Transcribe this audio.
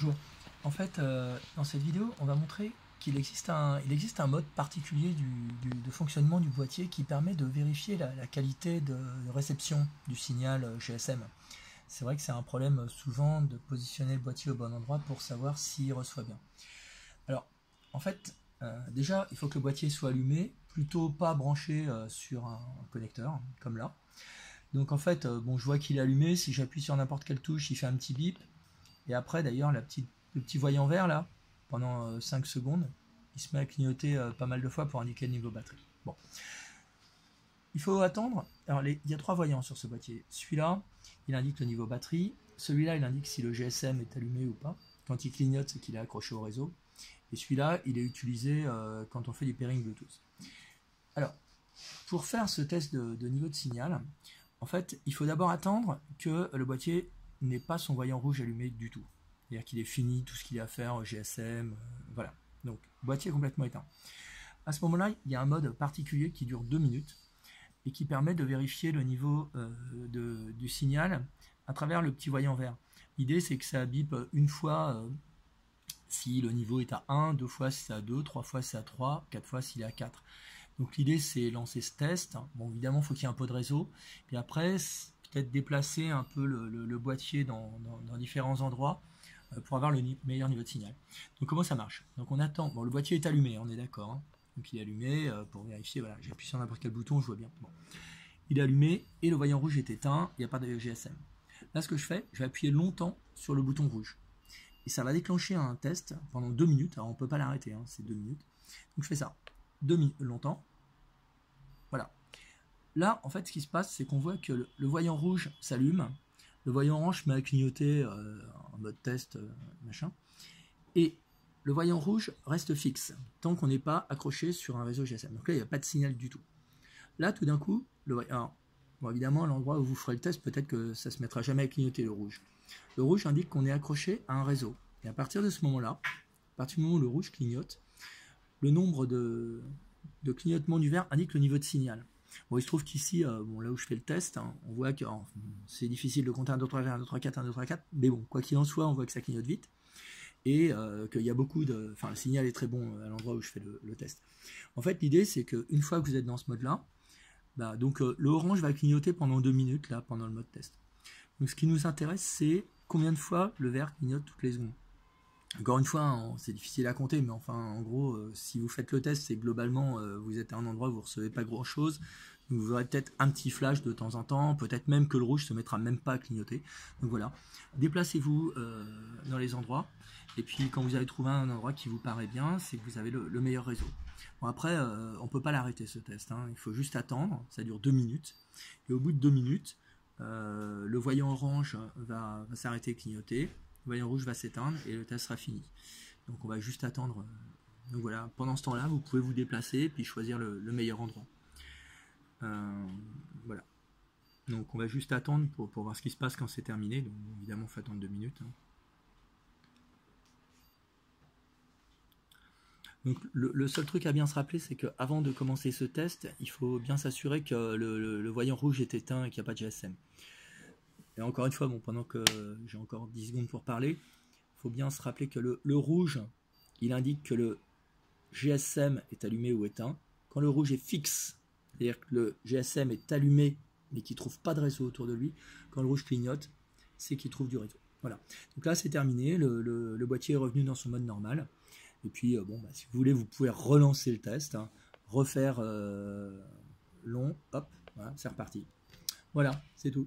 Bonjour. En fait, dans cette vidéo, on va montrer qu'il existe un mode particulier de fonctionnement du boîtier qui permet de vérifier la qualité de réception du signal GSM. C'est vrai que c'est un problème souvent de positionner le boîtier au bon endroit pour savoir s'il reçoit bien. Alors, en fait, déjà, il faut que le boîtier soit allumé, plutôt pas branché sur un connecteur, comme là. Donc en fait, bon, je vois qu'il est allumé, si j'appuie sur n'importe quelle touche, il fait un petit bip. Et après, d'ailleurs, le petit voyant vert, là, pendant 5 secondes, il se met à clignoter pas mal de fois pour indiquer le niveau batterie. Bon. Il faut attendre. Alors, il y a 3 voyants sur ce boîtier. Celui-là, il indique le niveau batterie. Celui-là, il indique si le GSM est allumé ou pas. Quand il clignote, c'est qu'il est accroché au réseau. Et celui-là, il est utilisé quand on fait du pairing Bluetooth. Alors, pour faire ce test de niveau de signal, en fait, il faut d'abord attendre que le boîtier n'ait pas son voyant rouge allumé du tout. C'est-à-dire qu'il ait fini tout ce qu'il a à faire, GSM, voilà. Donc, boîtier complètement éteint. À ce moment-là, il y a un mode particulier qui dure 2 minutes et qui permet de vérifier le niveau du signal à travers le petit voyant vert. L'idée, c'est que ça bip une fois si le niveau est à 1, 2 fois si c'est à 2, 3 fois si c'est à 3, 4 fois s'il est à 4. Donc l'idée, c'est lancer ce test. Bon, évidemment, il faut qu'il y ait un peu de réseau. Puis après, peut-être déplacer un peu le boîtier dans différents endroits pour avoir le meilleur niveau de signal. Donc comment ça marche? Donc on attend. Bon, le boîtier est allumé, on est d'accord. Hein. Donc il est allumé pour vérifier. Voilà, j'appuie sur n'importe quel bouton, je vois bien. Bon. Il est allumé et le voyant rouge est éteint. Il n'y a pas de GSM. Là, ce que je fais, je vais appuyer longtemps sur le bouton rouge. Et ça va déclencher un test pendant 2 minutes. Alors on ne peut pas l'arrêter, hein, c'est 2 minutes. Donc je fais ça 2 minutes longtemps. Voilà. Là, en fait, ce qui se passe, c'est qu'on voit que le voyant rouge s'allume, le voyant orange se met à clignoter en mode test, machin, et le voyant rouge reste fixe, tant qu'on n'est pas accroché sur un réseau GSM. Donc là, il n'y a pas de signal du tout. Là, tout d'un coup, alors, bon, évidemment, à l'endroit où vous ferez le test, peut-être que ça ne se mettra jamais à clignoter le rouge. Le rouge indique qu'on est accroché à un réseau. Et à partir de ce moment-là, à partir du moment où le rouge clignote, le nombre de clignotements du vert indique le niveau de signal. Bon, il se trouve qu'ici, bon, là où je fais le test, hein, on voit que c'est difficile de compter 1, 2, 3, 1, 2, 3, 4, 1, 2, 3, 4, mais bon, quoi qu'il en soit, on voit que ça clignote vite, et qu'il y a beaucoup de... Enfin, le signal est très bon à l'endroit où je fais le test. En fait, l'idée, c'est qu'une fois que vous êtes dans ce mode-là, bah, donc le orange va clignoter pendant 2 minutes, là, pendant le mode test. Donc ce qui nous intéresse, c'est combien de fois le vert clignote toutes les secondes. Encore une fois, c'est difficile à compter, mais enfin, en gros, si vous faites le test, c'est globalement, vous êtes à un endroit où vous ne recevez pas grand-chose, vous aurez peut-être un petit flash de temps en temps, peut-être même que le rouge ne se mettra même pas à clignoter. Donc voilà, déplacez-vous dans les endroits, et puis quand vous avez trouvé un endroit qui vous paraît bien, c'est que vous avez le meilleur réseau. Bon, après, on ne peut pas l'arrêter ce test, hein. Il faut juste attendre, ça dure 2 minutes, et au bout de 2 minutes, le voyant orange va s'arrêter de clignoter, le voyant rouge va s'éteindre et le test sera fini. Donc on va juste attendre. Donc voilà, pendant ce temps-là, vous pouvez vous déplacer et puis choisir le meilleur endroit. Voilà. Donc on va juste attendre pour voir ce qui se passe quand c'est terminé. Donc évidemment, il faut attendre 2 minutes. Hein. Donc le seul truc à bien se rappeler, c'est qu'avant de commencer ce test, il faut bien s'assurer que le voyant rouge est éteint et qu'il n'y a pas de GSM. Et encore une fois, bon, pendant que j'ai encore 10 secondes pour parler, il faut bien se rappeler que le rouge, il indique que le GSM est allumé ou éteint. Quand le rouge est fixe, c'est-à-dire que le GSM est allumé mais qu'il ne trouve pas de réseau autour de lui, quand le rouge clignote, c'est qu'il trouve du réseau. Voilà. Donc là, c'est terminé. Le boîtier est revenu dans son mode normal. Et puis, bon, bah, si vous voulez, vous pouvez relancer le test, hein, refaire long, hop, voilà, c'est reparti. Voilà, c'est tout.